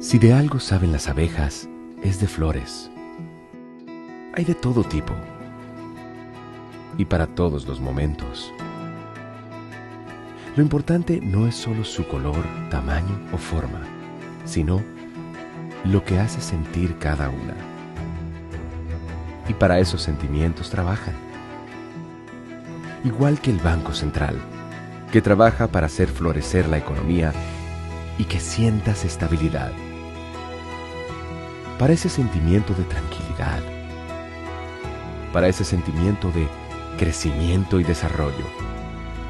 Si de algo saben las abejas, es de flores. Hay de todo tipo y para todos los momentos. Lo importante no es solo su color, tamaño o forma, sino lo que hace sentir cada una. Y para esos sentimientos trabajan. Igual que el Banco Central, que trabaja para hacer florecer la economía y que sientas estabilidad. Para ese sentimiento de tranquilidad, para ese sentimiento de crecimiento y desarrollo,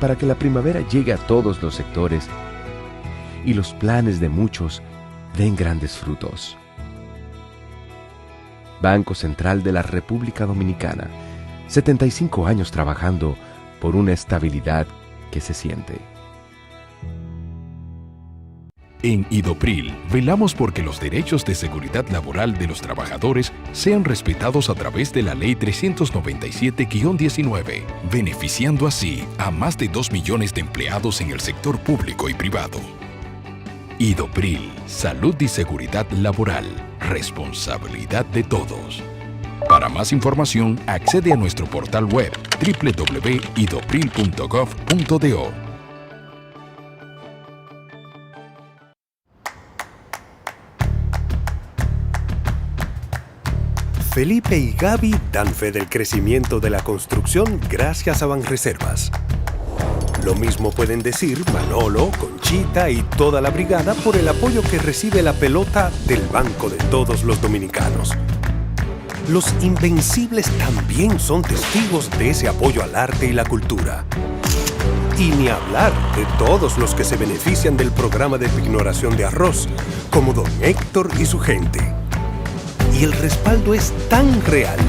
para que la primavera llegue a todos los sectores y los planes de muchos den grandes frutos. Banco Central de la República Dominicana, 75 años trabajando por una estabilidad que se siente. En Idopril, velamos porque los derechos de seguridad laboral de los trabajadores sean respetados a través de la Ley 397-19, beneficiando así a más de 2 millones de empleados en el sector público y privado. Idopril, salud y seguridad laboral, responsabilidad de todos. Para más información, accede a nuestro portal web www.idopril.gov.do. Felipe y Gaby dan fe del crecimiento de la construcción gracias a Banreservas. Lo mismo pueden decir Manolo, Conchita y toda la brigada por el apoyo que recibe la pelota del Banco de Todos los Dominicanos. Los Invencibles también son testigos de ese apoyo al arte y la cultura. Y ni hablar de todos los que se benefician del programa de pignoración de arroz, como don Héctor y su gente. Y el respaldo es tan real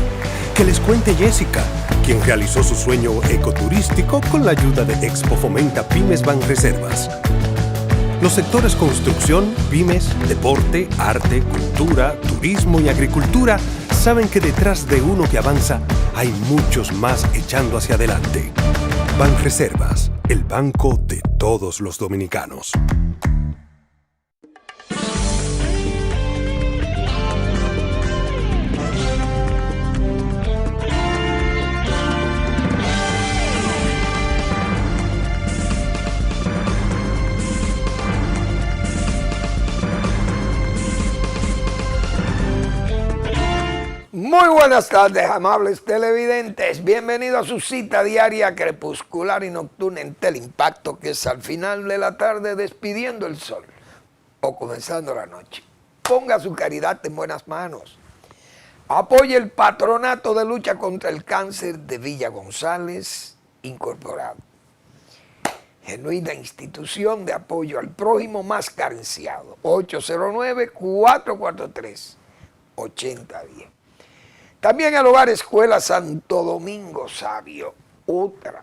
que les cuente Jessica, quien realizó su sueño ecoturístico con la ayuda de Expo Fomenta Pymes Banreservas. Los sectores construcción, pymes, deporte, arte, cultura, turismo y agricultura saben que detrás de uno que avanza hay muchos más echando hacia adelante. Banreservas, el banco de todos los dominicanos. Muy buenas tardes, amables televidentes. Bienvenidos a su cita diaria crepuscular y nocturna en Teleimpacto, que es al final de la tarde despidiendo el sol o comenzando la noche. Ponga su caridad en buenas manos. Apoye el Patronato de Lucha contra el Cáncer de Villa González Incorporado. Genuina institución de apoyo al prójimo más carenciado. 809-443-8010. También el Hogar Escuela Santo Domingo Sabio, otra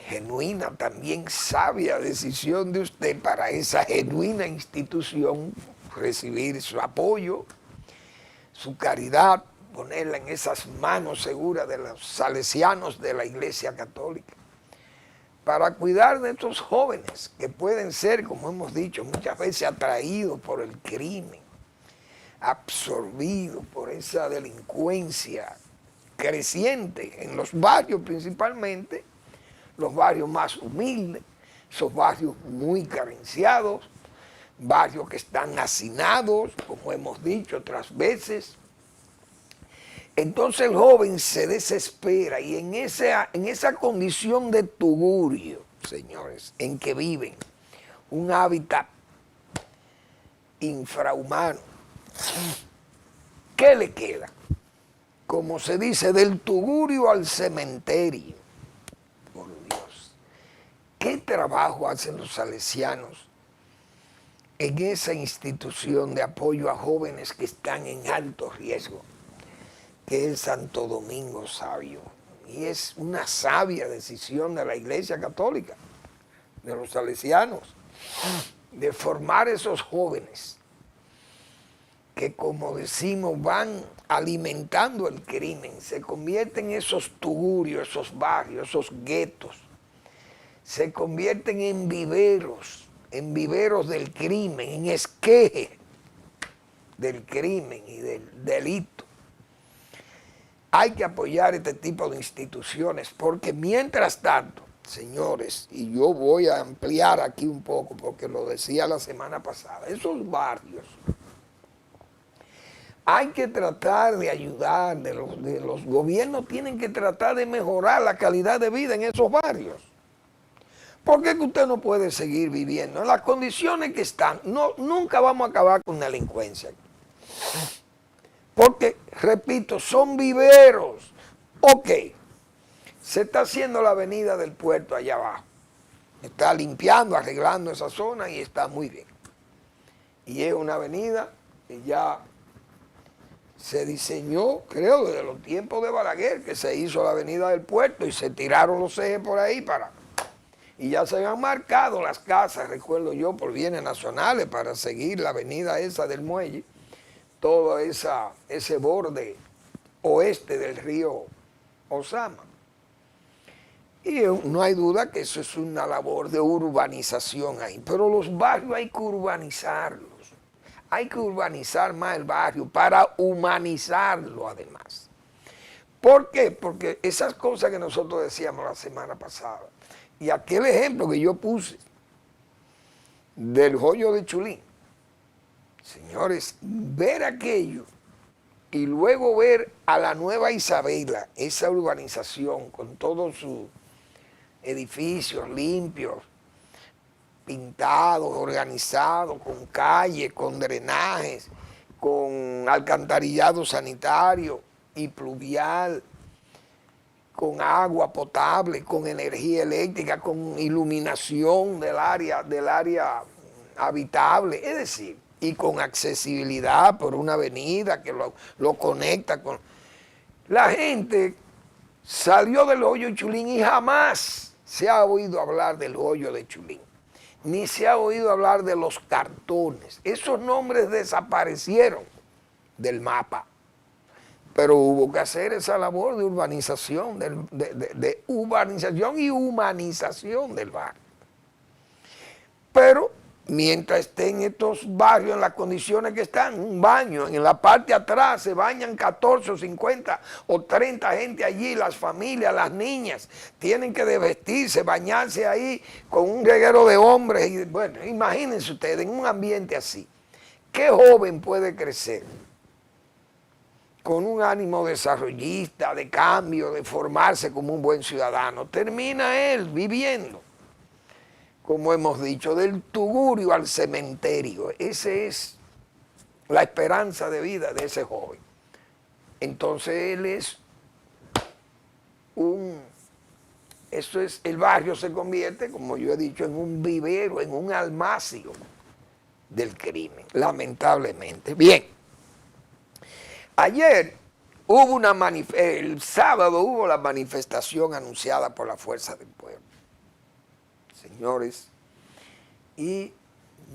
genuina, también sabia decisión de usted para esa genuina institución, recibir su apoyo, su caridad, ponerla en esas manos seguras de los salesianos de la Iglesia Católica, para cuidar de estos jóvenes que pueden ser, como hemos dicho, muchas veces atraídos por el crimen, absorbido por esa delincuencia creciente en los barrios, principalmente los barrios más humildes, esos barrios muy carenciados, barrios que están hacinados, como hemos dicho otras veces. Entonces el joven se desespera y en esa condición de tugurio, señores, en que viven, un hábitat infrahumano, ¿qué le queda? Como se dice, del tugurio al cementerio. Por Dios, ¿qué trabajo hacen los salesianos en esa institución de apoyo a jóvenes que están en alto riesgo, que es Santo Domingo Sabio? Y es una sabia decisión de la Iglesia Católica, de los salesianos, de formar esos jóvenes que, como decimos, van alimentando el crimen, se convierten en esos tugurios, esos barrios, esos guetos, se convierten en viveros del crimen, en esqueje del crimen y del delito. Hay que apoyar este tipo de instituciones porque mientras tanto, señores, y yo voy a ampliar aquí un poco porque lo decía la semana pasada, esos barrios hay que tratar de ayudar, de los gobiernos tienen que tratar de mejorar la calidad de vida en esos barrios. ¿Por qué que usted no puede seguir viviendo? En las condiciones que están, nunca vamos a acabar con delincuencia. Porque, repito, son viveros. Ok, se está haciendo la avenida del puerto allá abajo. Está limpiando, arreglando esa zona y está muy bien. Y es una avenida que ya se diseñó, creo, desde los tiempos de Balaguer, que se hizo la avenida del puerto y se tiraron los ejes por ahí para... Y ya se habían marcado las casas, recuerdo yo, por bienes nacionales para seguir la avenida esa del muelle, todo ese borde oeste del río Osama. Y no hay duda que eso es una labor de urbanización ahí, pero los barrios hay que urbanizarlos. Hay que urbanizar más el barrio para humanizarlo además. ¿Por qué? Porque esas cosas que nosotros decíamos la semana pasada, y aquel ejemplo que yo puse del Joyo de Chulín, señores, ver aquello y luego ver a la Nueva Isabela, esa urbanización con todos sus edificios limpios, pintados, organizados, con calles, con drenajes, con alcantarillado sanitario y pluvial, con agua potable, con energía eléctrica, con iluminación del área habitable, es decir, y con accesibilidad por una avenida que lo conecta con... La gente salió del Hoyo de Chulín y jamás se ha oído hablar del Hoyo de Chulín, ni se ha oído hablar de los cartones. Esos nombres desaparecieron del mapa. Pero hubo que hacer esa labor de urbanización, de urbanización y humanización del barrio. Pero mientras estén estos barrios en las condiciones que están, un baño, en la parte de atrás se bañan 14 o 50 o 30 gente allí, las familias, las niñas, tienen que desvestirse, bañarse ahí con un reguero de hombres. Y, bueno, imagínense ustedes, en un ambiente así, ¿qué joven puede crecer con un ánimo desarrollista, de cambio, de formarse como un buen ciudadano? Termina él viviendo, como hemos dicho, del tugurio al cementerio. Esa es la esperanza de vida de ese joven. Entonces él es el barrio se convierte, como yo he dicho, en un vivero, en un almacio del crimen, lamentablemente. Bien. Ayer hubo el sábado hubo la manifestación anunciada por la Fuerza del Pueblo. Señores, y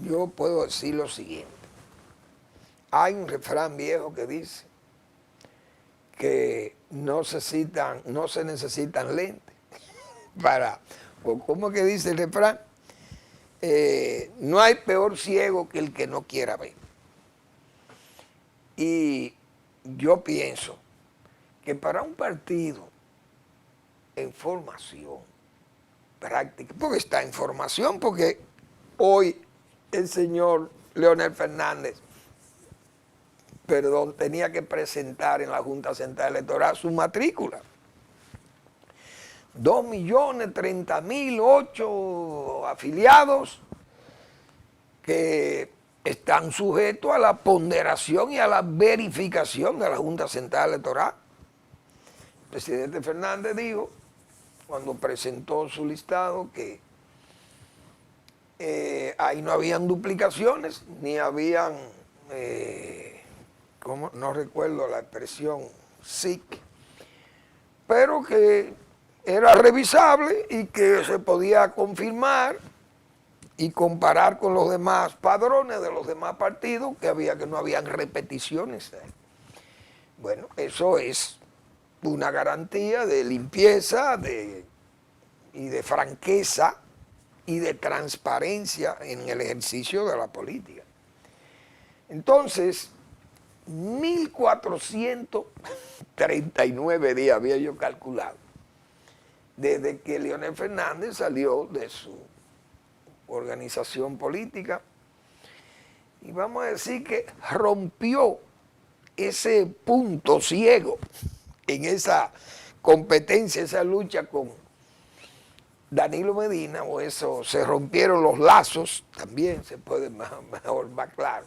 yo puedo decir lo siguiente. Hay un refrán viejo que dice que no se necesitan lentes para... ¿Cómo que dice el refrán? No hay peor ciego que el que no quiera ver. Y yo pienso que para un partido en formación práctica, porque está en formación, porque hoy el señor Leonel Fernández, tenía que presentar en la Junta Central Electoral su matrícula. 2.030.008 afiliados que están sujetos a la ponderación y a la verificación de la Junta Central Electoral. El presidente Fernández dijo, cuando presentó su listado, que ahí no habían duplicaciones, ni habían, no recuerdo la expresión, SIC, pero que era revisable y que se podía confirmar y comparar con los demás padrones de los demás partidos, que no habían repeticiones. Bueno, eso es una garantía de limpieza y de franqueza y de transparencia en el ejercicio de la política. Entonces, 1439 días había yo calculado, desde que Leonel Fernández salió de su organización política, y vamos a decir que rompió ese punto ciego en esa competencia, esa lucha con Danilo Medina, o eso, se rompieron los lazos, también se puede mejor, más claro,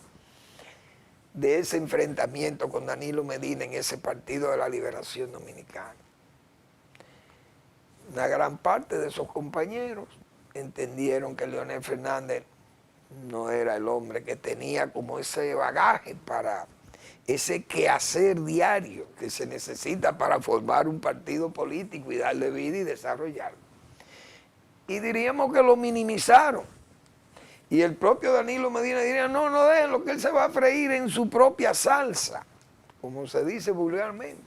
de ese enfrentamiento con Danilo Medina en ese Partido de la Liberación Dominicana. Una gran parte de esos compañeros entendieron que Leonel Fernández no era el hombre que tenía como ese bagaje para ese quehacer diario que se necesita para formar un partido político y darle vida y desarrollarlo. Y diríamos que lo minimizaron. Y el propio Danilo Medina diría, no, no déjenlo, que él se va a freír en su propia salsa, como se dice vulgarmente.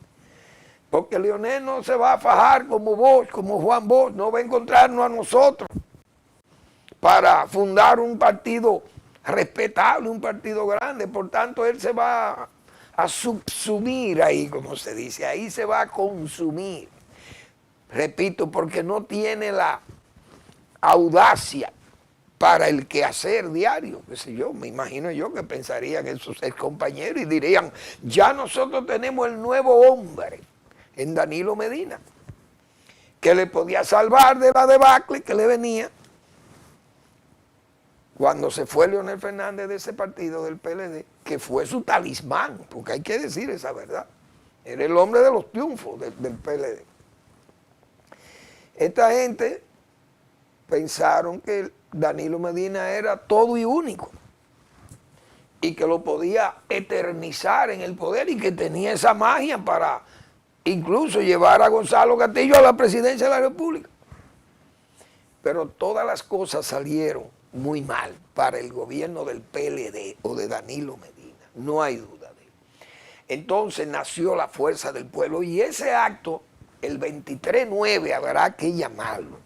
Porque Leonel no se va a fajar como vos, como Juan Bosch, no va a encontrarnos a nosotros para fundar un partido respetable, un partido grande. Por tanto, él se va a subsumir ahí, como se dice, ahí se va a consumir. Repito, porque no tiene la audacia para el quehacer diario, qué sé yo, me imagino yo que pensarían en sus compañeros y dirían, ya nosotros tenemos el nuevo hombre en Danilo Medina, que le podía salvar de la debacle que le venía cuando se fue Leonel Fernández de ese partido del PLD, que fue su talismán, porque hay que decir esa verdad, era el hombre de los triunfos del PLD. Esta gente pensaron que Danilo Medina era todo y único y que lo podía eternizar en el poder y que tenía esa magia para incluso llevar a Gonzalo Castillo a la presidencia de la República. Pero todas las cosas salieron muy mal para el gobierno del PLD o de Danilo Medina, no hay duda de ello. Entonces nació la Fuerza del Pueblo y ese acto, el 23/9 habrá que llamarlo.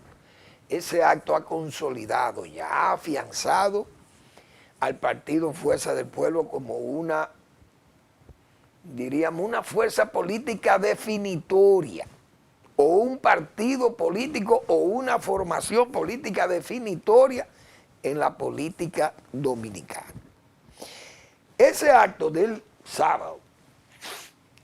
Ese acto ha consolidado, ya ha afianzado al Partido Fuerza del Pueblo como una, diríamos, una fuerza política definitoria, o un partido político o una formación política definitoria en la política dominicana. Ese acto del sábado,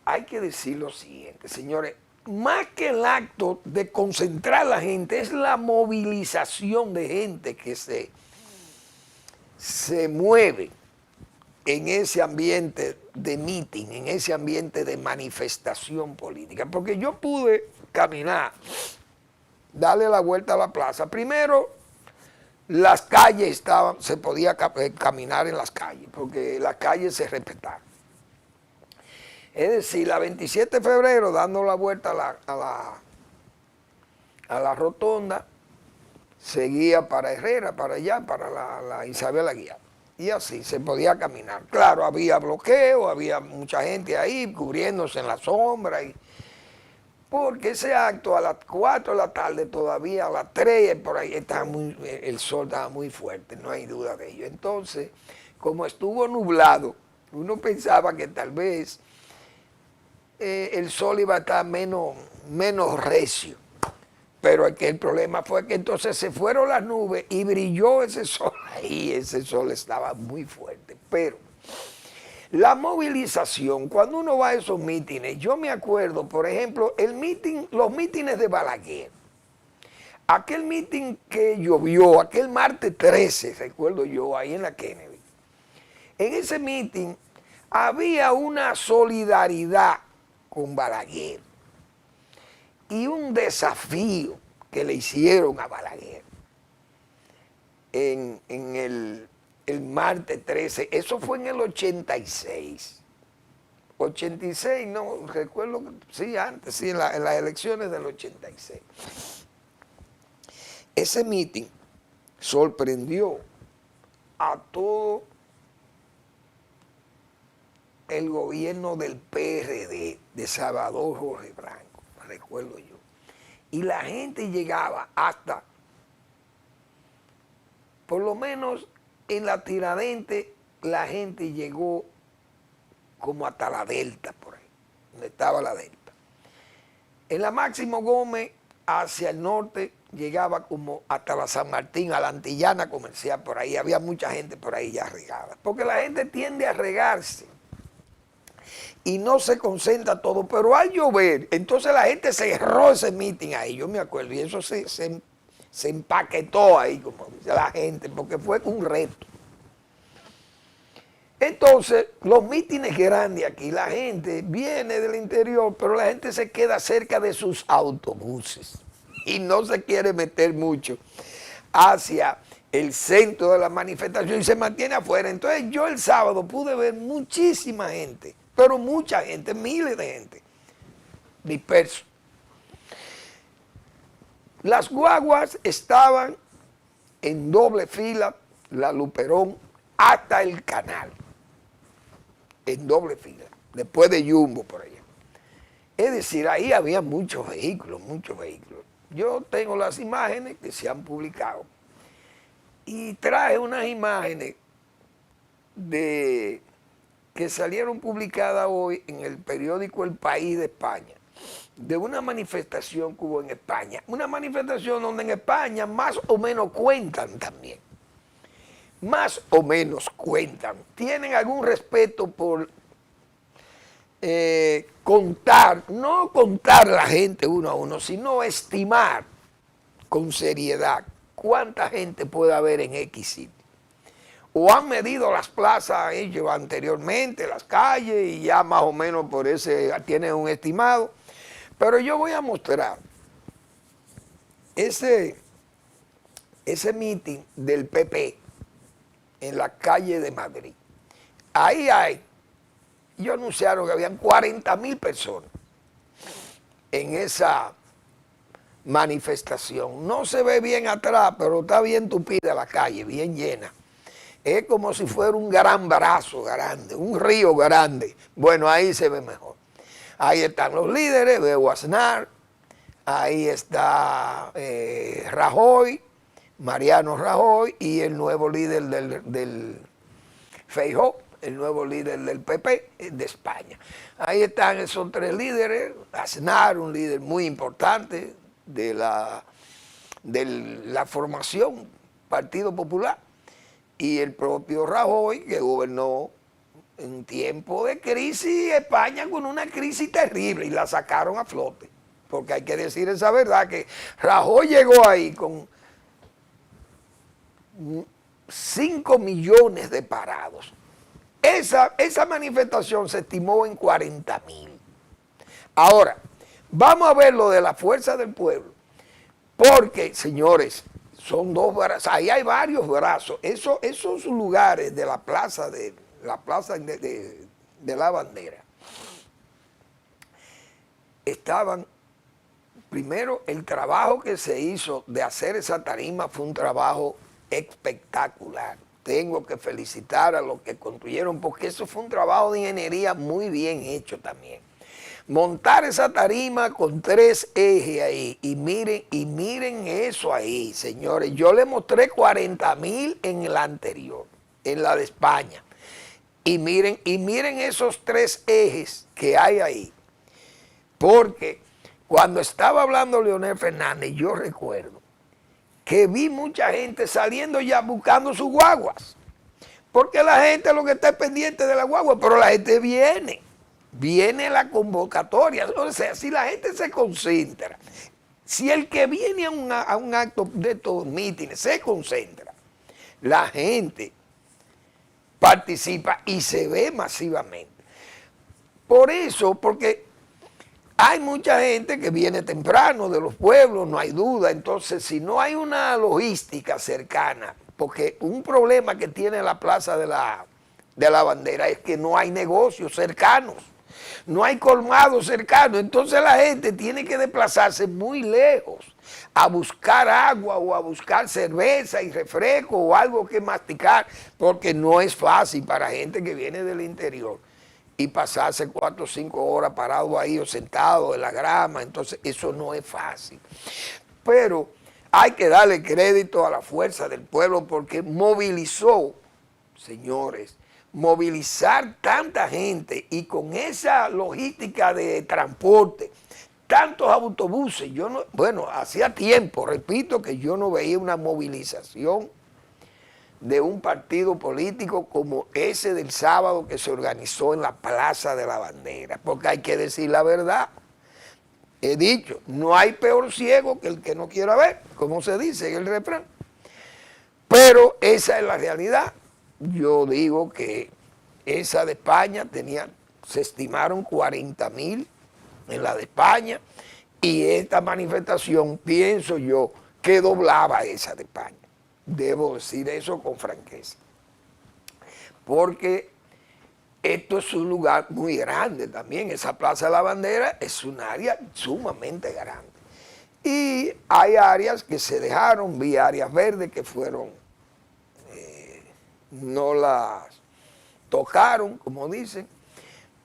hay que decir lo siguiente, señores, más que el acto de concentrar a la gente, es la movilización de gente que se mueve en ese ambiente de meeting, en ese ambiente de manifestación política. Porque yo pude caminar, darle la vuelta a la plaza. Primero, las calles estaban, se podía caminar en las calles, porque las calles se respetaban. Es decir, la 27 de febrero, dando la vuelta a la rotonda, seguía para Herrera, para allá, para la Isabel Aguiar. Y así se podía caminar. Claro, había bloqueo, había mucha gente ahí cubriéndose en la sombra. Porque ese acto a las 4 de la tarde, todavía a las 3, por ahí el sol estaba muy fuerte, no hay duda de ello. Entonces, como estuvo nublado, uno pensaba que tal vez el sol iba a estar menos recio. Pero el problema fue que entonces se fueron las nubes y brilló ese sol ahí, ese sol estaba muy fuerte. Pero la movilización, cuando uno va a esos mítines, yo me acuerdo, por ejemplo, los mítines de Balaguer. Aquel mítin que llovió, aquel martes 13, recuerdo yo, ahí en la Kennedy. En ese mítin había una solidaridad con Balaguer y un desafío que le hicieron a Balaguer en el martes 13, eso fue en el 86, no, recuerdo, sí, antes, sí, en las elecciones del 86. Ese meeting sorprendió a todo el gobierno del PRD, de Salvador Jorge Blanco, recuerdo yo. Y la gente llegaba hasta, por lo menos en la Tiradentes, la gente llegó como hasta la Delta, por ahí, donde estaba la Delta. En la Máximo Gómez, hacia el norte, llegaba como hasta la San Martín, a la Antillana Comercial, por ahí. Había mucha gente por ahí ya regada. Porque la gente tiende a regarse y no se concentra todo. Pero al llover, entonces la gente cerró ese meeting ahí, yo me acuerdo, y eso se empaquetó ahí, como dice la gente, porque fue un reto. Entonces, los mítines grandes aquí, la gente viene del interior, pero la gente se queda cerca de sus autobuses y no se quiere meter mucho hacia el centro de la manifestación y se mantiene afuera. Entonces, yo el sábado pude ver muchísima gente, pero mucha gente, miles de gente, dispersos. Las guaguas estaban en doble fila, la Luperón, hasta el canal. En doble fila, después de Jumbo por allá. Es decir, ahí había muchos vehículos, muchos vehículos. Yo tengo las imágenes que se han publicado y traje unas imágenes que salieron publicadas hoy en el periódico El País de España, de una manifestación que hubo en España. Una manifestación donde en España más o menos cuentan también. Más o menos cuentan, tienen algún respeto por contar, no contar la gente uno a uno, sino estimar con seriedad cuánta gente puede haber en X sitio. O han medido las plazas ellos anteriormente, las calles, y ya más o menos por ese tienen un estimado. Pero yo voy a mostrar ese meeting del PP en la calle de Madrid. Ahí ellos anunciaron que habían 40,000 personas en esa manifestación. No se ve bien atrás, pero está bien tupida la calle, bien llena. Es como si fuera un gran brazo grande, un río grande. Bueno, ahí se ve mejor. Ahí están los líderes, veo a Aznar, ahí está Rajoy, Mariano Rajoy, y el nuevo líder del Feijóo, el nuevo líder del PP de España. Ahí están esos tres líderes, Aznar, un líder muy importante de la formación Partido Popular, y el propio Rajoy, que gobernó en tiempo de crisis España con una crisis terrible y la sacaron a flote. Porque hay que decir esa verdad, que Rajoy llegó ahí con 5 millones de parados. Esa manifestación se estimó en 40,000. Ahora, vamos a ver lo de la fuerza del pueblo. Porque, señores, son dos brazos, ahí hay varios brazos. Esos lugares de la plaza de la bandera estaban, primero, el trabajo que se hizo de hacer esa tarima fue un trabajo espectacular. Tengo que felicitar a los que construyeron, porque eso fue un trabajo de ingeniería muy bien hecho también. Montar esa tarima con 3 ejes ahí, y miren eso ahí, señores. Yo le mostré 40,000 en la anterior, en la de España. Y miren esos 3 ejes que hay ahí. Porque cuando estaba hablando Leonel Fernández, yo recuerdo que vi mucha gente saliendo ya buscando sus guaguas. Porque la gente lo que está es pendiente de la guagua, pero la gente viene la convocatoria. O sea, si la gente se concentra, si el que viene a un acto de estos mítines se concentra, la gente participa y se ve masivamente. Por eso, porque hay mucha gente que viene temprano de los pueblos, no hay duda. Entonces, si no hay una logística cercana, porque un problema que tiene la Plaza de la Bandera es que no hay negocios cercanos, no hay colmados cercanos. Entonces la gente tiene que desplazarse muy lejos a buscar agua o a buscar cerveza y refresco o algo que masticar, porque no es fácil para gente que viene del interior y pasarse 4 o 5 horas parado ahí o sentado en la grama. Entonces eso no es fácil. Pero hay que darle crédito a la fuerza del pueblo, porque movilizó señores, movilizar tanta gente y con esa logística de transporte, tantos autobuses, hacía tiempo, repito, que yo no veía una movilización de un partido político como ese del sábado que se organizó en la Plaza de la Bandera, porque hay que decir la verdad. He dicho, no hay peor ciego que el que no quiera ver, como se dice en el refrán. Pero esa es la realidad. Yo digo que esa de España se estimaron 40.000 en la de España, y esta manifestación, pienso yo, que doblaba esa de España. Debo decir eso con franqueza. Porque esto es un lugar muy grande también. Esa Plaza de la Bandera es un área sumamente grande. Y hay áreas que se dejaron, vi áreas verdes que fueron, no las tocaron, como dicen,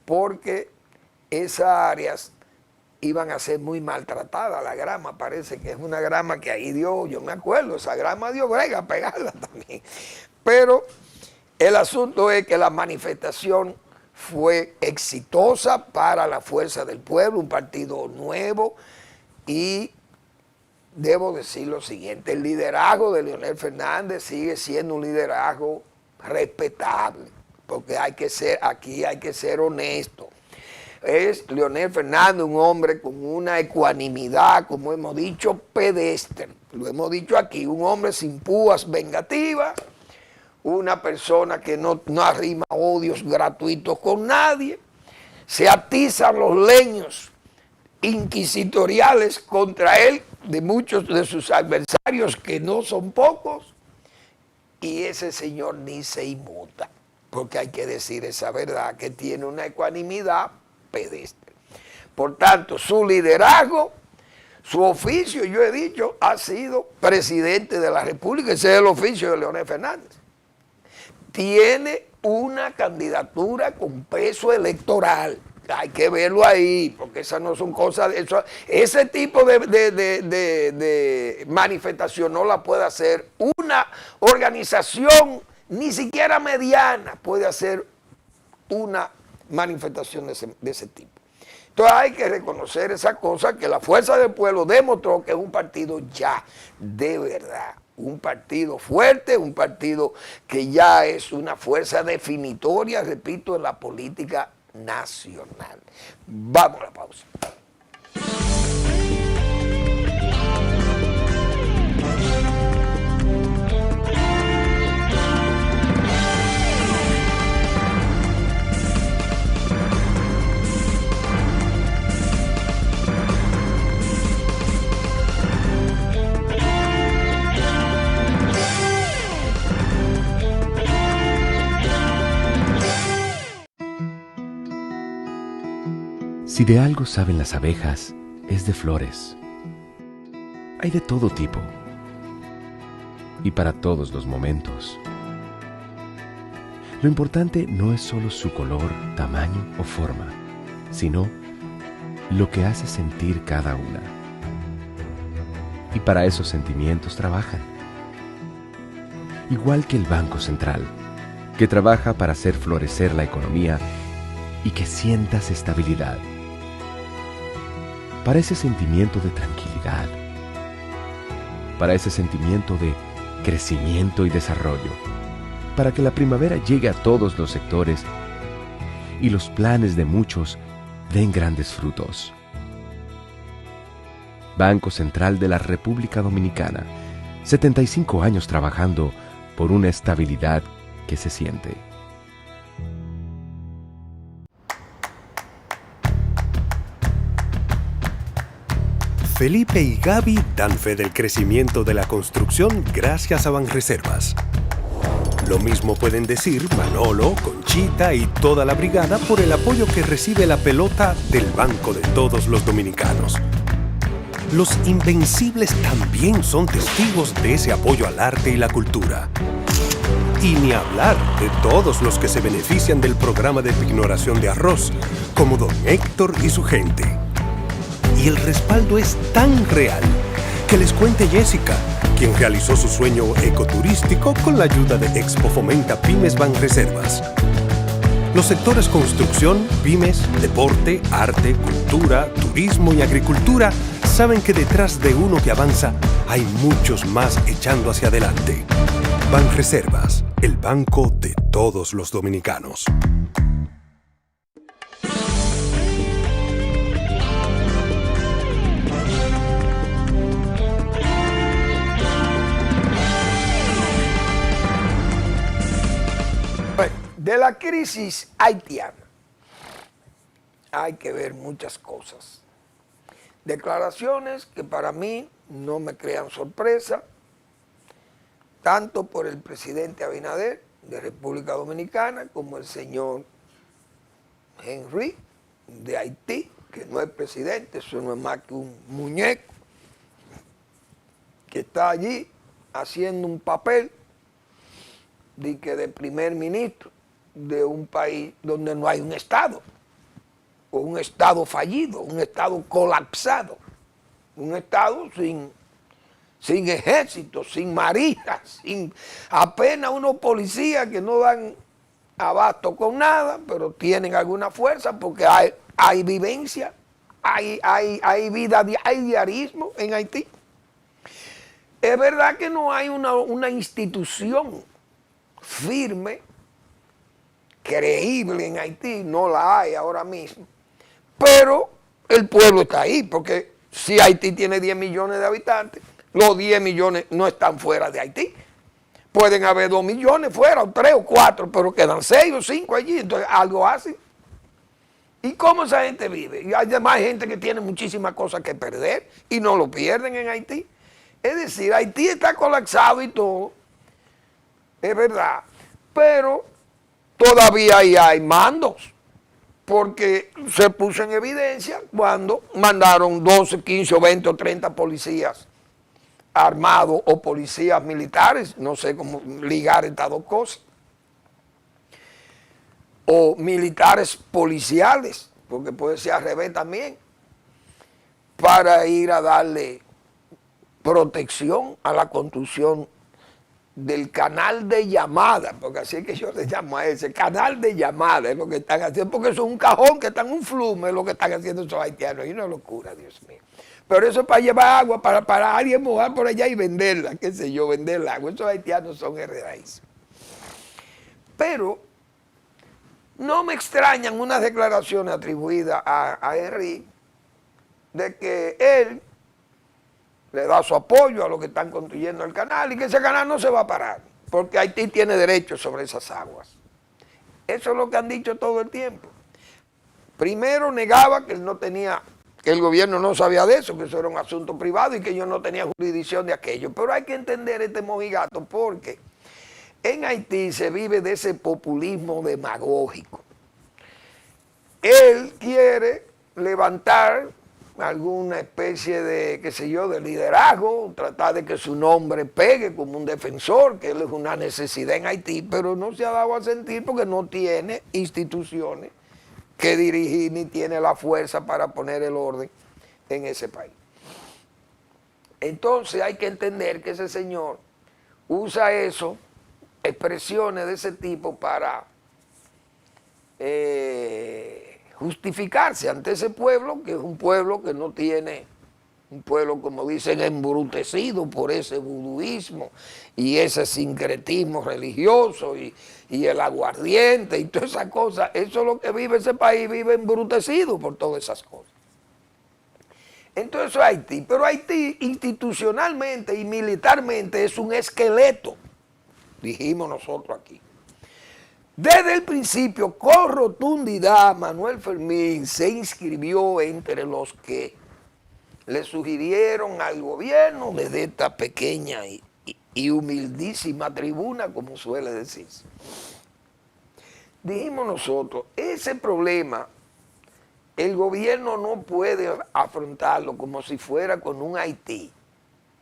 porque esas áreas iban a ser muy maltratadas. La grama parece que es una grama que ahí dio, yo me acuerdo, esa grama dio brega a pegarla también. Pero el asunto es que la manifestación fue exitosa para la Fuerza del Pueblo, un partido nuevo, y debo decir lo siguiente, el liderazgo de Leonel Fernández sigue siendo un liderazgo respetable, porque aquí hay que ser honesto. Es Leonel Fernández un hombre con una ecuanimidad, como hemos dicho, pedestre. Lo hemos dicho aquí, un hombre sin púas vengativas, una persona que no arrima odios gratuitos con nadie, se atizan los leños inquisitoriales contra él de muchos de sus adversarios, que no son pocos, y ese señor ni se inmuta, porque hay que decir esa verdad, que tiene una ecuanimidad pedestre. Por tanto, su liderazgo, su oficio, yo he dicho, ha sido presidente de la República. Ese es el oficio de Leonel Fernández. Tiene una candidatura con peso electoral. Hay que verlo ahí, porque esas no son cosas... Ese tipo de manifestación no la puede hacer una organización, ni siquiera mediana, puede hacer una manifestación de ese tipo. Entonces hay que reconocer esa cosa, que la Fuerza del Pueblo demostró que es un partido ya de verdad, un partido fuerte, un partido que ya es una fuerza definitoria, repito, en la política nacional. Vamos a la pausa. Si de algo saben las abejas, es de flores. Hay de todo tipo y para todos los momentos. Lo importante no es solo su color, tamaño o forma, sino lo que hace sentir cada una. Y para esos sentimientos trabajan. Igual que el Banco Central, que trabaja para hacer florecer la economía y que sientas estabilidad. Para ese sentimiento de tranquilidad, para ese sentimiento de crecimiento y desarrollo, para que la primavera llegue a todos los sectores y los planes de muchos den grandes frutos. Banco Central de la República Dominicana, 75 años trabajando por una estabilidad que se siente. Felipe y Gaby dan fe del crecimiento de la construcción gracias a Banreservas. Lo mismo pueden decir Manolo, Conchita y toda la brigada por el apoyo que recibe la pelota del banco de todos los dominicanos. Los Invencibles también son testigos de ese apoyo al arte y la cultura. Y ni hablar de todos los que se benefician del programa de pignoración de arroz, como don Héctor y su gente. Y el respaldo es tan real que les cuente Jessica, quien realizó su sueño ecoturístico con la ayuda de Expo Fomenta Pymes Banreservas. Los sectores construcción, pymes, deporte, arte, cultura, turismo y agricultura saben que detrás de uno que avanza hay muchos más echando hacia adelante. Banreservas, el banco de todos los dominicanos. De la crisis haitiana hay que ver muchas cosas. Declaraciones que para mí no me crean sorpresa, tanto por el presidente Abinader de República Dominicana como el señor Henry de Haití, que no es presidente, eso no es más que un muñeco que está allí haciendo un papel de primer ministro de un país donde no hay un Estado, o un Estado fallido, un Estado colapsado, un Estado sin ejército, sin marinas, sin apenas unos policías que no dan abasto con nada, pero tienen alguna fuerza porque hay vivencia, hay vida, hay diarismo en Haití. Es verdad que no hay una institución firme, creíble en Haití, no la hay ahora mismo, pero el pueblo está ahí, porque si Haití tiene 10 millones de habitantes, los 10 millones no están fuera de Haití. Pueden haber 2 millones fuera, o 3 o 4, pero quedan 6 o 5 allí, entonces algo hacen. ¿Y cómo esa gente vive? Y hay además gente que tiene muchísimas cosas que perder y no lo pierden en Haití. Es decir, Haití está colapsado y todo, es verdad, pero todavía ahí hay mandos, porque se puso en evidencia cuando mandaron 12, 15 o 20 o 30 policías armados o policías militares, no sé cómo ligar estas dos cosas, o militares policiales, porque puede ser al revés también, para ir a darle protección a la construcción del canal de llamada, porque así es que yo le llamo a ese, canal de llamada, es lo que están haciendo, porque eso es un cajón que está en un flume, es lo que están haciendo esos haitianos, y una locura, Dios mío. Pero eso es para llevar agua, para alguien mojar por allá y venderla, qué sé yo, vender el agua, esos haitianos son herreráis. Pero no me extrañan unas declaraciones atribuidas a Henry, de que él le da su apoyo a los que están construyendo el canal y que ese canal no se va a parar, porque Haití tiene derecho sobre esas aguas. Eso es lo que han dicho todo el tiempo. Primero negaba que él no tenía, que el gobierno no sabía de eso, que eso era un asunto privado y que ellos no tenían jurisdicción de aquello. Pero hay que entender este mojigato porque en Haití se vive de ese populismo demagógico. Él quiere levantar alguna especie de, qué sé yo, de liderazgo, tratar de que su nombre pegue como un defensor, que él es una necesidad en Haití, pero no se ha dado a sentir porque no tiene instituciones que dirigir ni tiene la fuerza para poner el orden en ese país. Entonces hay que entender que ese señor usa eso, expresiones de ese tipo para justificarse ante ese pueblo, que es un pueblo que no tiene, un pueblo como dicen embrutecido por ese vuduismo y ese sincretismo religioso y el aguardiente y todas esas cosas. Eso es lo que vive ese país, vive embrutecido por todas esas cosas. Entonces eso es Haití, pero Haití institucionalmente y militarmente es un esqueleto, dijimos nosotros aquí. Desde el principio, con rotundidad, Manuel Fermín se inscribió entre los que le sugirieron al gobierno desde esta pequeña y humildísima tribuna, como suele decirse. Dijimos nosotros, ese problema el gobierno no puede afrontarlo como si fuera con un Haití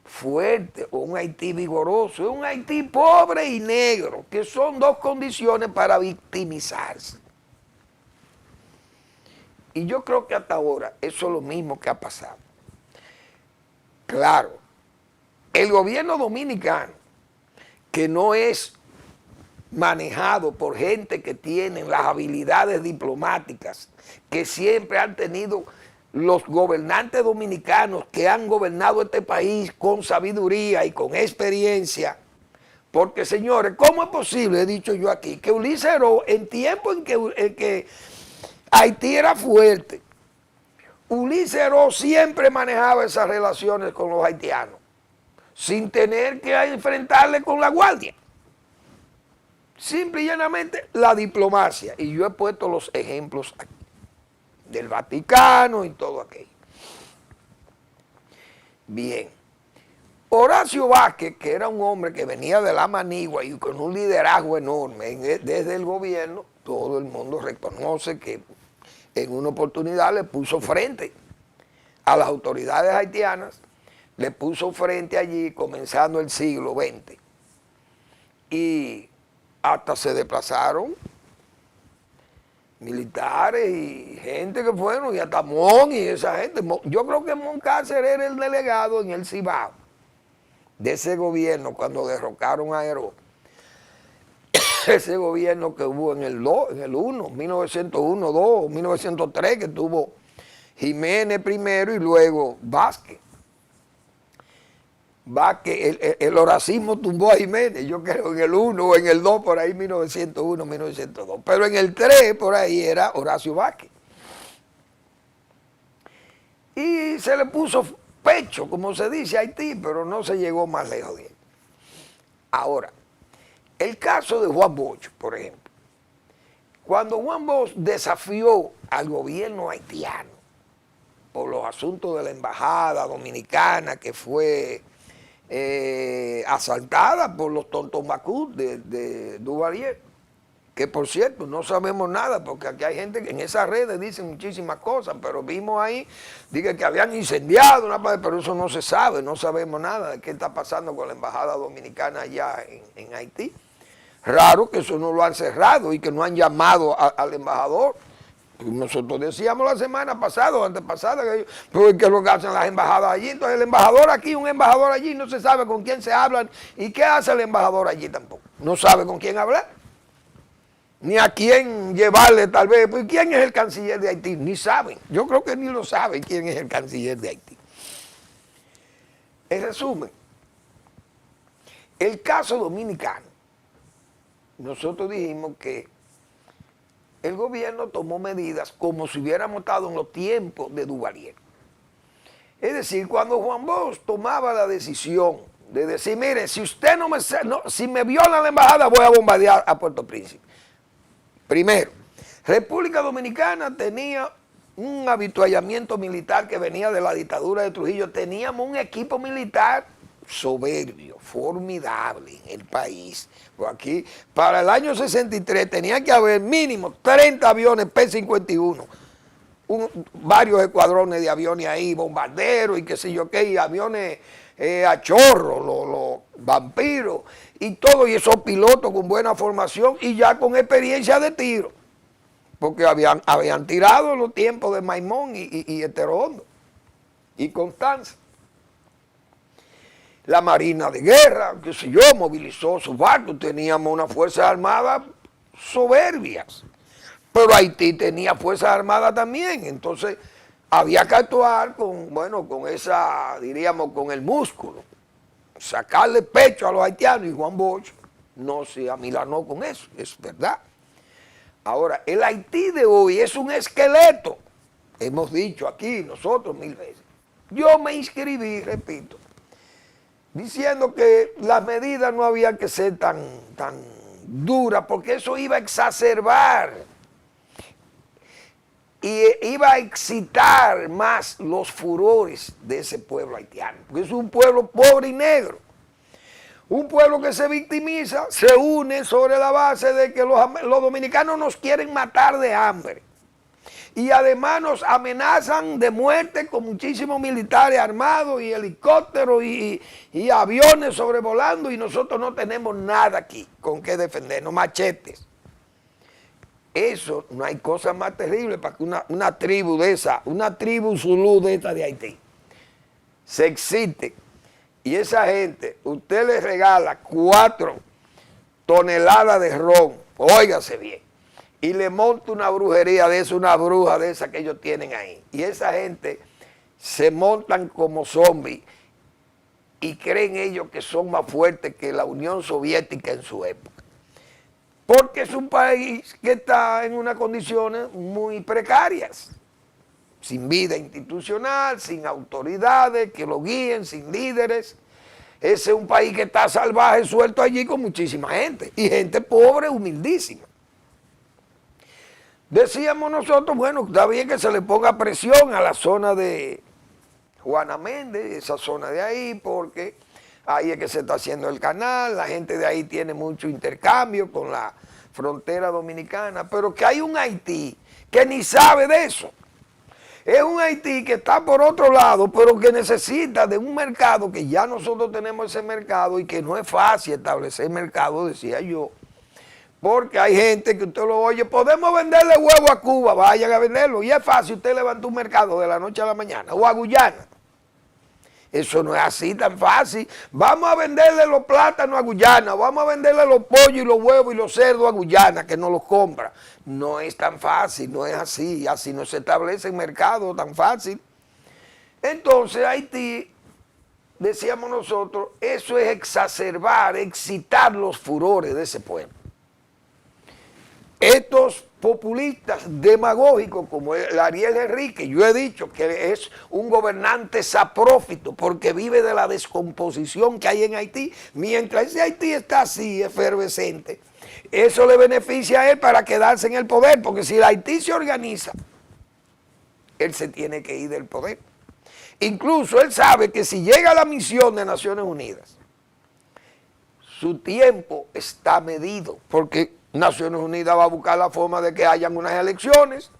fuerte o un Haití vigoroso, es un Haití pobre y negro, que son dos condiciones para victimizarse. Y yo creo que hasta ahora eso es lo mismo que ha pasado. Claro, el gobierno dominicano, que no es manejado por gente que tienen las habilidades diplomáticas que siempre han tenido los gobernantes dominicanos que han gobernado este país con sabiduría y con experiencia. Porque, señores, ¿cómo es posible, he dicho yo aquí, que Ulises Heró, en tiempo en que Haití era fuerte, Ulises Heró siempre manejaba esas relaciones con los haitianos, sin tener que enfrentarle con la guardia? Simple y llanamente la diplomacia. Y yo he puesto los ejemplos aquí, del Vaticano y todo aquello. Bien. Horacio Vázquez, que era un hombre que venía de la manigua y con un liderazgo enorme desde el gobierno, todo el mundo reconoce que en una oportunidad le puso frente a las autoridades haitianas, le puso frente allí comenzando el siglo XX. Y hasta se desplazaron militares y gente que fueron, y hasta Mon y esa gente. Yo creo que Moncácer era el delegado en el Cibao de ese gobierno cuando derrocaron a Heró. Ese gobierno que hubo en el 1, 1901, 2, 1903, que tuvo Jiménez primero y luego Vázquez. El horacismo tumbó a Jiménez, yo creo en el 1 o en el 2, por ahí 1901, 1902. Pero en el 3, por ahí era Horacio Vázquez. Y se le puso pecho, como se dice, a Haití, pero no se llegó más lejos de él. Ahora, el caso de Juan Bosch, por ejemplo. Cuando Juan Bosch desafió al gobierno haitiano por los asuntos de la embajada dominicana que fue asaltada por los tontomacú de Duvalier, que por cierto no sabemos nada, porque aquí hay gente que en esas redes dicen muchísimas cosas, pero vimos ahí, dije que habían incendiado una parte, pero eso no se sabe, no sabemos nada de qué está pasando con la embajada dominicana allá en Haití. Raro que eso no lo han cerrado y que no han llamado al embajador. Nosotros decíamos la semana pasada o antepasada que es lo que hacen las embajadas allí. Entonces el embajador aquí, un embajador allí, no se sabe con quién se hablan y qué hace el embajador allí tampoco. No sabe con quién hablar, ni a quién llevarle tal vez. Pues ¿quién es el canciller de Haití? Ni saben. Yo creo que ni lo saben quién es el canciller de Haití. En resumen, el caso dominicano, nosotros dijimos que el gobierno tomó medidas como si hubiéramos estado en los tiempos de Duvalier. Es decir, cuando Juan Bosch tomaba la decisión de decir, mire, si usted si me viola la embajada, voy a bombardear a Puerto Príncipe. Primero, República Dominicana tenía un avituallamiento militar que venía de la dictadura de Trujillo. Teníamos un equipo militar soberbio, formidable en el país. Pues aquí, para el año 63, tenía que haber mínimo 30 aviones P-51, varios escuadrones de aviones ahí, bombarderos y qué sé yo qué, y aviones a chorro, los vampiros, y todo, y esos pilotos con buena formación y ya con experiencia de tiro, porque habían tirado en los tiempos de Maimón y Heterohondo y Constanza. La Marina de Guerra, qué sé yo, movilizó sus barcos, teníamos unas fuerzas armadas soberbias, pero Haití tenía fuerzas armadas también, entonces había que actuar con esa, diríamos, con el músculo, sacarle pecho a los haitianos, y Juan Bosch no se amilanó con eso, es verdad. Ahora, el Haití de hoy es un esqueleto, hemos dicho aquí nosotros 1000 veces. Yo me inscribí, repito, diciendo que las medidas no había que ser tan duras, porque eso iba a exacerbar y iba a excitar más los furores de ese pueblo haitiano, porque es un pueblo pobre y negro, un pueblo que se victimiza, se une sobre la base de que los dominicanos nos quieren matar de hambre. Y además nos amenazan de muerte con muchísimos militares armados y helicópteros y aviones sobrevolando, y nosotros no tenemos nada aquí con qué defendernos, machetes. Eso, no hay cosa más terrible para que una tribu de esa, una tribu zulú de esta de Haití, se excite y esa gente, usted le regala 4 toneladas de ron, óigase bien, y le monta una brujería de esa, una bruja de esa que ellos tienen ahí. Y esa gente se montan como zombies y creen ellos que son más fuertes que la Unión Soviética en su época. Porque es un país que está en unas condiciones muy precarias, sin vida institucional, sin autoridades que lo guíen, sin líderes. Ese es un país que está salvaje, suelto allí con muchísima gente, y gente pobre, humildísima. Decíamos nosotros, bueno, está bien que se le ponga presión a la zona de Juana Méndez, esa zona de ahí, porque ahí es que se está haciendo el canal, la gente de ahí tiene mucho intercambio con la frontera dominicana, pero que hay un Haití que ni sabe de eso. Es un Haití que está por otro lado, pero que necesita de un mercado, que ya nosotros tenemos ese mercado y que no es fácil establecer mercado, decía yo. Porque hay gente que usted lo oye, podemos venderle huevo a Cuba, vayan a venderlo. Y es fácil, usted levanta un mercado de la noche a la mañana, o a Guyana. Eso no es así tan fácil. Vamos a venderle los plátanos a Guyana, vamos a venderle los pollos y los huevos y los cerdos a Guyana, que no los compra. No es tan fácil, no es así. Así no se establece el mercado tan fácil. Entonces Haití, decíamos nosotros, eso es exacerbar, excitar los furores de ese pueblo. Estos populistas demagógicos como el Ariel Henry, que yo he dicho que es un gobernante saprófito porque vive de la descomposición que hay en Haití, mientras ese Haití está así, efervescente, eso le beneficia a él para quedarse en el poder, porque si el Haití se organiza, él se tiene que ir del poder. Incluso él sabe que si llega a la misión de Naciones Unidas, su tiempo está medido, porque Naciones Unidas va a buscar la forma de que hayan unas elecciones,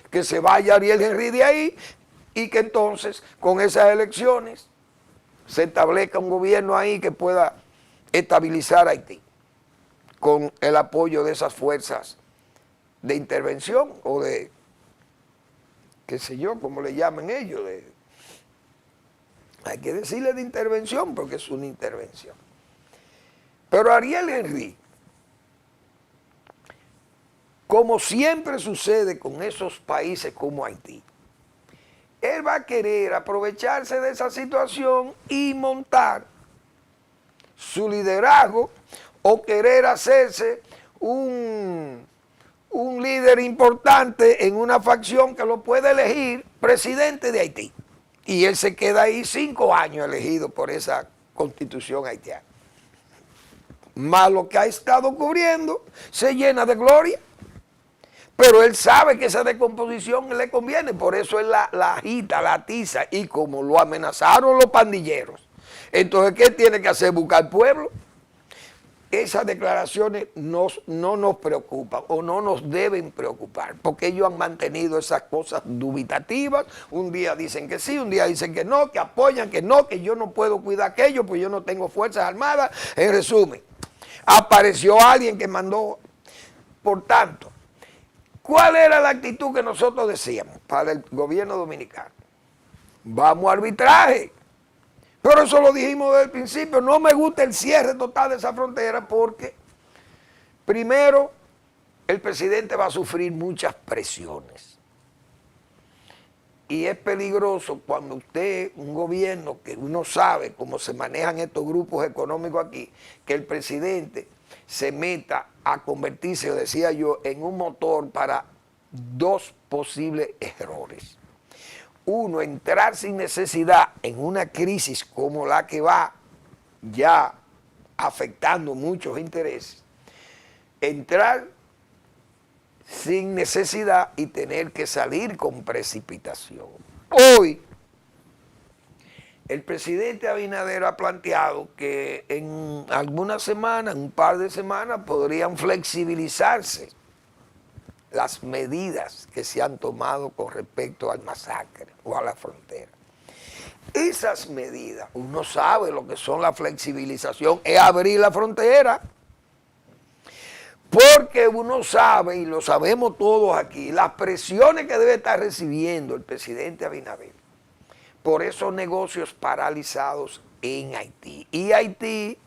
que se vaya Ariel Henry de ahí y que entonces con esas elecciones se establezca un gobierno ahí que pueda estabilizar a Haití con el apoyo de esas fuerzas de intervención o de, qué sé yo, como le llaman ellos, hay que decirle de intervención porque es una intervención. Pero Ariel Henry, como siempre sucede con esos países como Haití, él va a querer aprovecharse de esa situación y montar su liderazgo o querer hacerse un líder importante en una facción que lo puede elegir presidente de Haití. Y él se queda ahí 5 años elegido por esa constitución haitiana. Más lo que ha estado cubriendo se llena de gloria. Pero él sabe que esa descomposición le conviene, por eso él la agita, la atiza, y como lo amenazaron los pandilleros, entonces ¿qué tiene que hacer? Buscar pueblo. Esas declaraciones no nos preocupan o no nos deben preocupar, porque ellos han mantenido esas cosas dubitativas. Un día dicen que sí, un día dicen que no, que apoyan, que no, que yo no puedo cuidar aquello, pues yo no tengo fuerzas armadas. En resumen, apareció alguien que mandó. Por tanto, ¿cuál era la actitud que nosotros decíamos para el gobierno dominicano? Vamos a arbitraje. Pero eso lo dijimos desde el principio. No me gusta el cierre total de esa frontera porque, primero, el presidente va a sufrir muchas presiones. Y es peligroso cuando usted, un gobierno que uno sabe cómo se manejan estos grupos económicos aquí, que el presidente se meta a convertirse, decía yo, en un motor para 2 posibles errores. Uno, entrar sin necesidad en una crisis como la que va ya afectando muchos intereses. Entrar sin necesidad y tener que salir con precipitación. Hoy, el presidente Abinader ha planteado que en algunas semanas, un par de semanas, podrían flexibilizarse las medidas que se han tomado con respecto al masacre o a la frontera. Esas medidas, uno sabe lo que son la flexibilización, es abrir la frontera. Porque uno sabe, y lo sabemos todos aquí, las presiones que debe estar recibiendo el presidente Abinader por esos negocios paralizados en Haití. Y Haití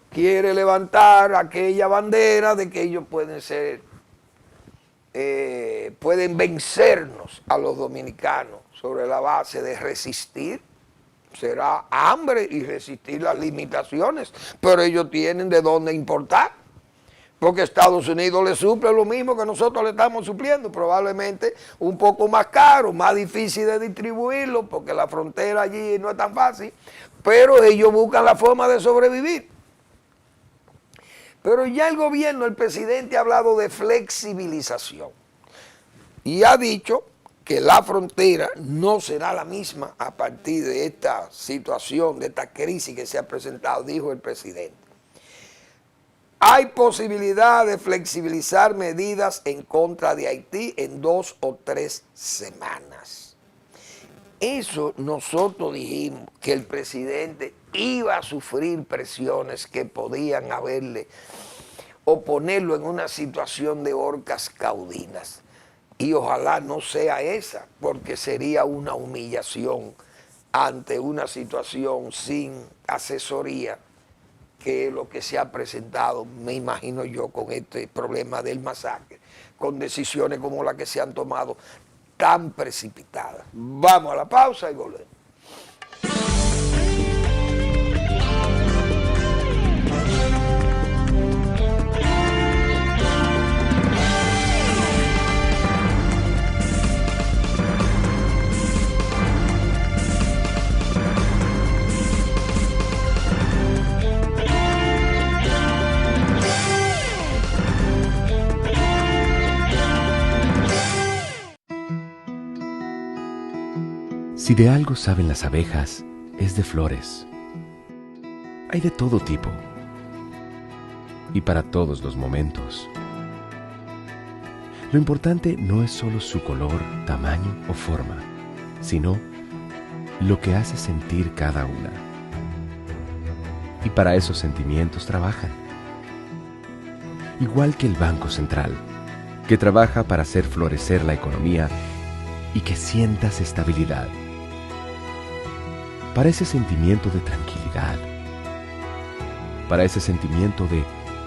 quiere levantar aquella bandera de que ellos pueden ser, pueden vencernos a los dominicanos sobre la base de resistir. Será hambre y resistir las limitaciones, pero ellos tienen de dónde importar, porque Estados Unidos le suple lo mismo que nosotros le estamos supliendo, probablemente un poco más caro, más difícil de distribuirlo, porque la frontera allí no es tan fácil, pero ellos buscan la forma de sobrevivir. Pero ya el gobierno, el presidente ha hablado de flexibilización y ha dicho que la frontera no será la misma a partir de esta situación, de esta crisis que se ha presentado, dijo el presidente. Hay posibilidad de flexibilizar medidas en contra de Haití en 2 o 3 semanas. Eso nosotros dijimos que el presidente iba a sufrir presiones que podían haberle o ponerlo en una situación de horcas caudinas. Y ojalá no sea esa, porque sería una humillación ante una situación sin asesoría, que es lo que se ha presentado, me imagino yo, con este problema del masacre, con decisiones como las que se han tomado tan precipitadas. Vamos a la pausa y volvemos. Si de algo saben las abejas, es de flores. Hay de todo tipo y para todos los momentos. Lo importante no es solo su color, tamaño o forma, sino lo que hace sentir cada una. Y para esos sentimientos trabajan. Igual que el Banco Central, que trabaja para hacer florecer la economía y que sientas estabilidad. Para ese sentimiento de tranquilidad, para ese sentimiento de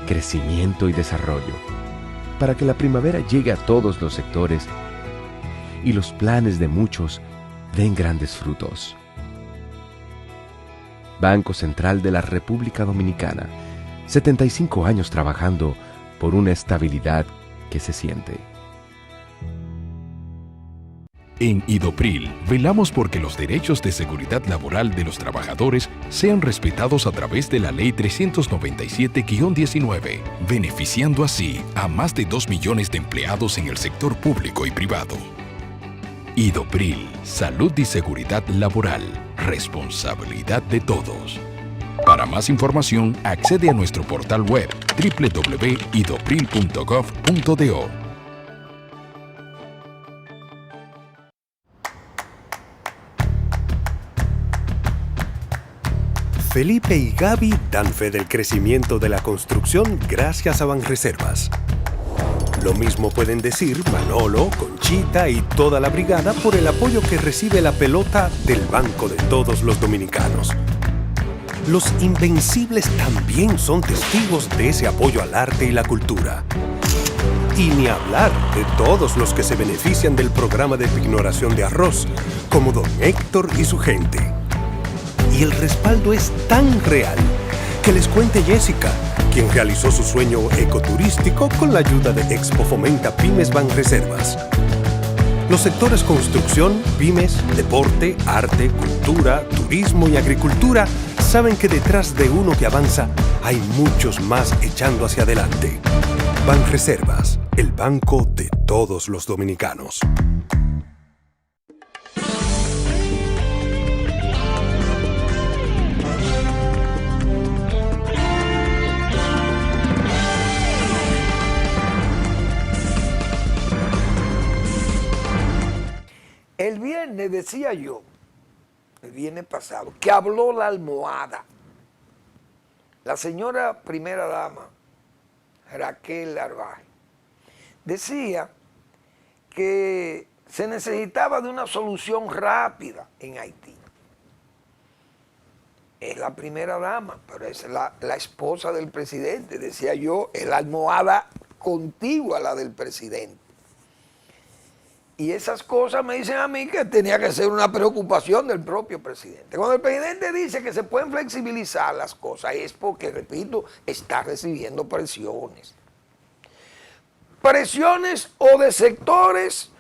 crecimiento y desarrollo, para que la primavera llegue a todos los sectores y los planes de muchos den grandes frutos. Banco Central de la República Dominicana, 75 años trabajando por una estabilidad que se siente. En Idopril, velamos porque los derechos de seguridad laboral de los trabajadores sean respetados a través de la Ley 397-19, beneficiando así a más de 2 millones de empleados en el sector público y privado. Idopril, salud y seguridad laboral, responsabilidad de todos. Para más información, accede a nuestro portal web www.idopril.gov.do. Felipe y Gaby dan fe del crecimiento de la construcción gracias a Banreservas. Lo mismo pueden decir Manolo, Conchita y toda la brigada por el apoyo que recibe la pelota del banco de todos los dominicanos. Los Invencibles también son testigos de ese apoyo al arte y la cultura. Y ni hablar de todos los que se benefician del programa de pignoración de arroz, como don Héctor y su gente. Y el respaldo es tan real que les cuente Jessica, quien realizó su sueño ecoturístico con la ayuda de Expo Fomenta Pymes Banreservas. Los sectores construcción, pymes, deporte, arte, cultura, turismo y agricultura saben que detrás de uno que avanza hay muchos más echando hacia adelante. Banreservas, el banco de todos los dominicanos. El viernes decía yo, el viernes pasado, que habló la almohada. La señora primera dama, Raquel Arbaje, decía que se necesitaba de una solución rápida en Haití. es la primera dama, pero es la esposa del presidente. Decía yo, es la almohada contigua a la del presidente. Y esas cosas me dicen a mí que tenía que ser una preocupación del propio presidente. Cuando el presidente dice que se pueden flexibilizar las cosas es porque, repito, está recibiendo presiones. Presiones o de sectores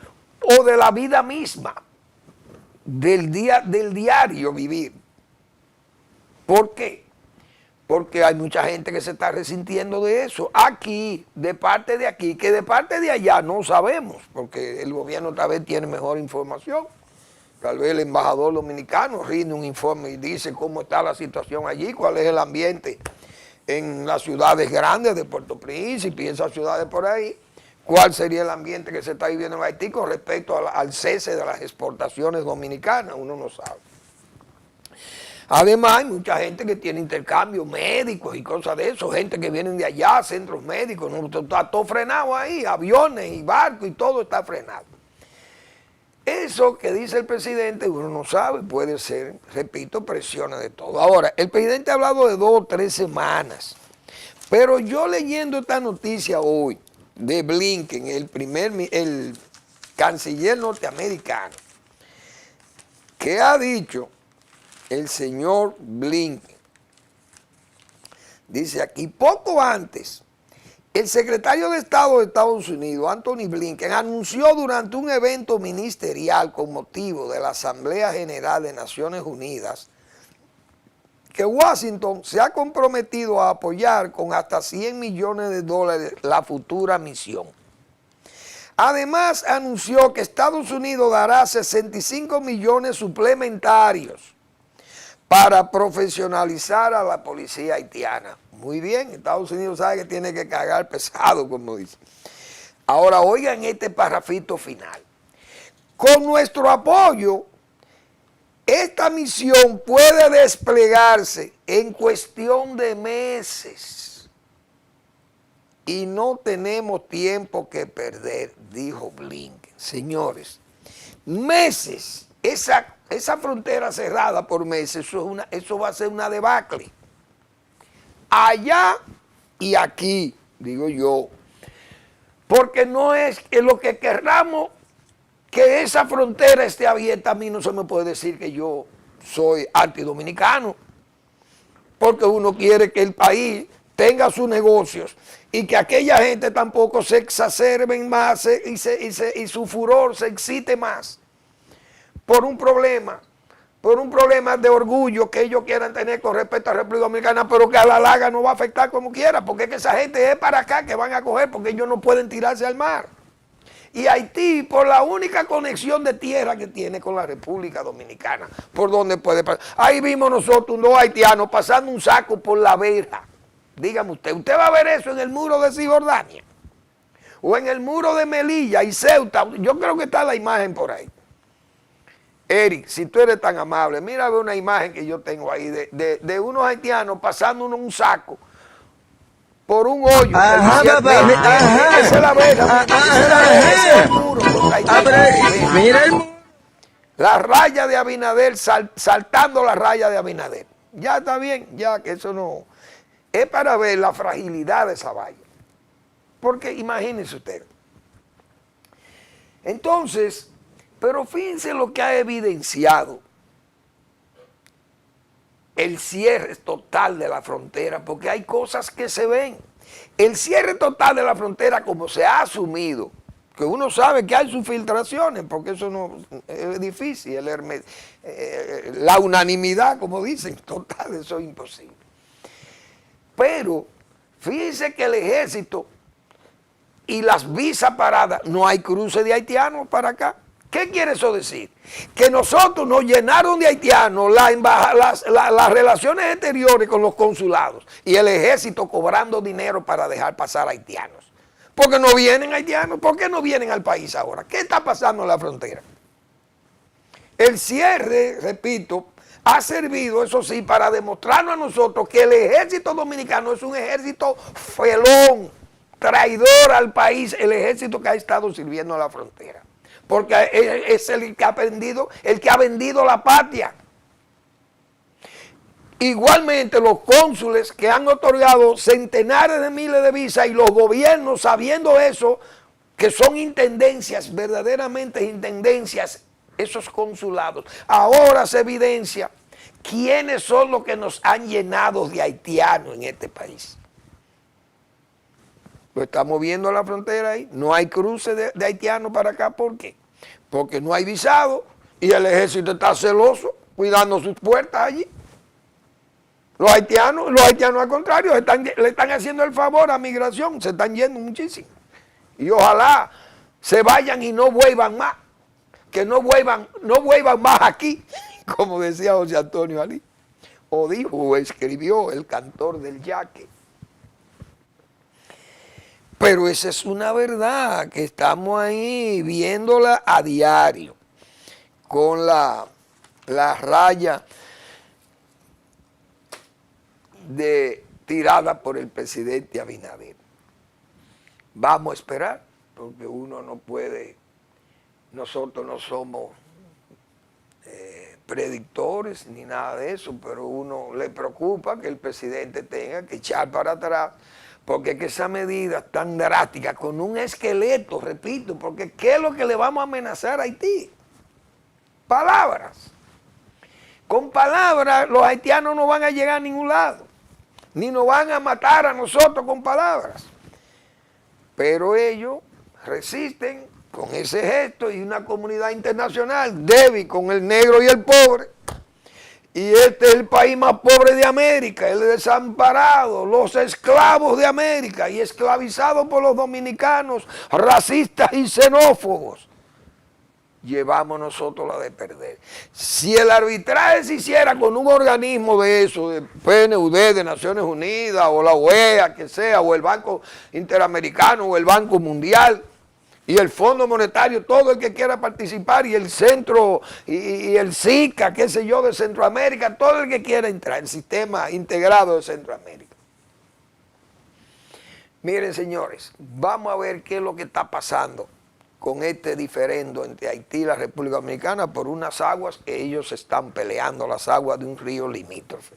o de la vida misma, del diario vivir. ¿Por qué? Porque hay mucha gente que se está resintiendo de eso. Aquí, de parte de aquí, que de parte de allá no sabemos, porque el gobierno tal vez tiene mejor información. Tal vez el embajador dominicano rinde un informe y dice cómo está la situación allí, cuál es el ambiente en las ciudades grandes de Puerto Príncipe y esas ciudades por ahí, cuál sería el ambiente que se está viviendo en Haití con respecto al cese de las exportaciones dominicanas, uno no sabe. Además, hay mucha gente que tiene intercambios médicos y cosas de eso, gente que vienen de allá, centros médicos, ¿no? Está todo frenado ahí, aviones y barcos y todo está frenado. Eso que dice el presidente, uno no sabe, puede ser, repito, presiones de todo. Ahora, el presidente ha hablado de 2 o 3 semanas, pero yo leyendo esta noticia hoy de Blinken, el canciller norteamericano, que ha dicho el señor Blinken, dice aquí, poco antes, el secretario de Estado de Estados Unidos, Anthony Blinken, anunció durante un evento ministerial con motivo de la Asamblea General de Naciones Unidas que Washington se ha comprometido a apoyar con hasta $100 millones la futura misión. Además, anunció que Estados Unidos dará 65 millones suplementarios para profesionalizar a la policía haitiana. Muy bien, Estados Unidos sabe que tiene que cagar pesado, como dice. Ahora, oigan este parrafito final. Con nuestro apoyo, esta misión puede desplegarse en cuestión de meses. Y no tenemos tiempo que perder, dijo Blinken. Señores, meses, esa frontera cerrada por meses, eso va a ser una debacle. Allá y aquí, digo yo, porque no es que lo que querramos que esa frontera esté abierta. A mí no se me puede decir que yo soy antidominicano, porque uno quiere que el país tenga sus negocios y que aquella gente tampoco se exacerben más y su furor se excite más por un problema de orgullo que ellos quieran tener con respecto a la República Dominicana, pero que a la larga no va a afectar como quiera, porque es que esa gente es para acá que van a coger, porque ellos no pueden tirarse al mar. Y Haití, por la única conexión de tierra que tiene con la República Dominicana, por donde puede pasar. Ahí vimos nosotros unos haitianos pasando un saco por la verja. Dígame usted va a ver eso en el muro de Cisjordania, o en el muro de Melilla y Ceuta. Yo creo que está la imagen por ahí. Eric, si tú eres tan amable, mira una imagen que yo tengo ahí de unos haitianos pasando un saco por un hoyo. Ajá, papá. Esa es la verja. Ese es el muro. Mira el muro. La raya de Abinader, saltando la raya de Abinader. Ya está bien, ya que eso no... Es para ver la fragilidad de esa valla. Porque imagínense ustedes. Entonces, pero fíjense lo que ha evidenciado el cierre total de la frontera, porque hay cosas que se ven. El cierre total de la frontera, como se ha asumido, que uno sabe que hay sus filtraciones, porque eso no es difícil, la unanimidad, como dicen, total, eso es imposible. Pero fíjense que el ejército y las visas paradas, no hay cruce de haitianos para acá. ¿Qué quiere eso decir? Que nosotros nos llenaron de haitianos las relaciones exteriores con los consulados y el ejército cobrando dinero para dejar pasar haitianos. Porque no vienen haitianos. ¿Por qué no vienen al país ahora? ¿Qué está pasando en la frontera? El cierre, repito, ha servido, eso sí, para demostrarnos a nosotros que el ejército dominicano es un ejército felón, traidor al país, el ejército que ha estado sirviendo a la frontera. Porque es el que ha vendido la patria. Igualmente los cónsules que han otorgado centenares de miles de visas y los gobiernos sabiendo eso, que son intendencias, verdaderamente intendencias, esos consulados. Ahora se evidencia quiénes son los que nos han llenado de haitianos en este país. Lo estamos viendo en la frontera ahí, no hay cruce de haitianos para acá, ¿por qué? Porque no hay visado y el ejército está celoso, cuidando sus puertas allí. Los haitianos al contrario, le están haciendo el favor a migración, se están yendo muchísimo. Y ojalá se vayan y no vuelvan más, que no vuelvan más aquí, como decía José Antonio Alí, o dijo o escribió el cantor del yaque. Pero esa es una verdad que estamos ahí viéndola a diario, con la raya tirada por el presidente Abinader. Vamos a esperar, porque uno no puede, nosotros no somos predictores ni nada de eso, pero uno le preocupa que el presidente tenga que echar para atrás, porque es que esa medida tan drástica, con un esqueleto, repito, porque ¿qué es lo que le vamos a amenazar a Haití? Palabras. Con palabras los haitianos no van a llegar a ningún lado, ni nos van a matar a nosotros con palabras. Pero ellos resisten con ese gesto y una comunidad internacional débil con el negro y el pobre. Y este es el país más pobre de América, el desamparado, los esclavos de América y esclavizados por los dominicanos, racistas y xenófobos. Llevamos nosotros la de perder. Si el arbitraje se hiciera con un organismo de eso, de PNUD, de Naciones Unidas, o la OEA, que sea, o el Banco Interamericano, o el Banco Mundial, y el Fondo Monetario, todo el que quiera participar, y el Centro, y el SICA, qué sé yo, de Centroamérica, todo el que quiera entrar, el sistema integrado de Centroamérica. Miren, señores, vamos a ver qué es lo que está pasando con este diferendo entre Haití y la República Dominicana por unas aguas que ellos están peleando, las aguas de un río limítrofe.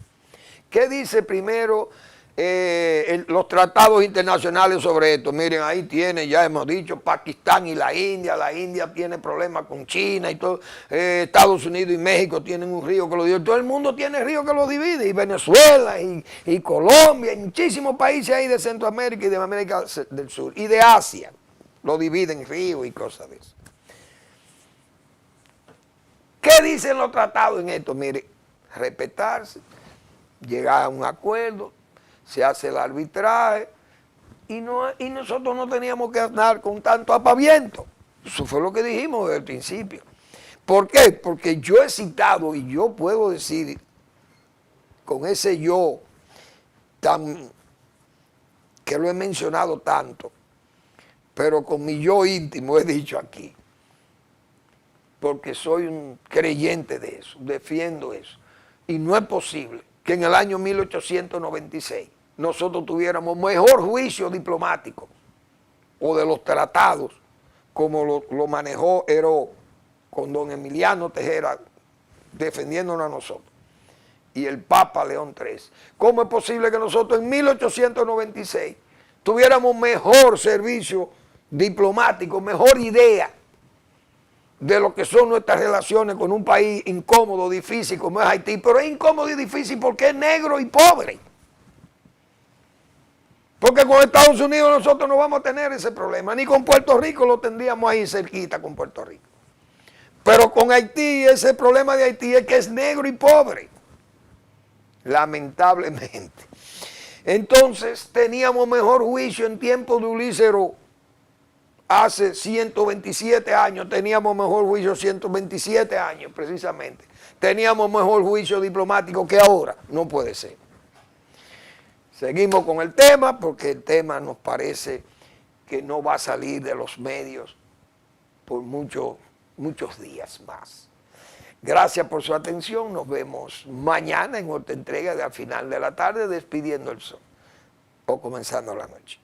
¿Qué dice primero los tratados internacionales sobre esto? Miren, ahí tiene, ya hemos dicho, Pakistán y la India tiene problemas con China y todo, Estados Unidos y México tienen un río que lo divide, todo el mundo tiene río que lo divide, y Venezuela y Colombia, y muchísimos países ahí de Centroamérica y de América del Sur, y de Asia. Lo dividen ríos y cosas de eso. ¿Qué dicen los tratados en esto? Mire, respetarse, llegar a un acuerdo, se hace el arbitraje y nosotros no teníamos que andar con tanto apaviento. Eso fue lo que dijimos desde el principio. ¿Por qué? Porque yo he citado y yo puedo decir con ese yo tan que lo he mencionado tanto, pero con mi yo íntimo he dicho aquí, porque soy un creyente de eso, defiendo eso. Y no es posible que en el año 1896 nosotros tuviéramos mejor juicio diplomático o de los tratados como lo manejó Heró con don Emiliano Tejera defendiéndonos a nosotros y el Papa León XIII. ¿Cómo es posible que nosotros en 1896 tuviéramos mejor servicio diplomático, mejor idea de lo que son nuestras relaciones con un país incómodo, difícil como es Haití? Pero es incómodo y difícil porque es negro y pobre. Porque con Estados Unidos nosotros no vamos a tener ese problema, ni con Puerto Rico lo tendríamos ahí cerquita con Puerto Rico. Pero con Haití, ese problema de Haití es que es negro y pobre, lamentablemente. Entonces teníamos mejor juicio en tiempos de Ulises Heró. Hace 127 años teníamos mejor juicio, 127 años precisamente. Teníamos mejor juicio diplomático que ahora. No puede ser. Seguimos con el tema porque el tema nos parece que no va a salir de los medios por muchos días más. Gracias por su atención. Nos vemos mañana en otra entrega de Al Final de la Tarde, despidiendo el sol o comenzando la noche.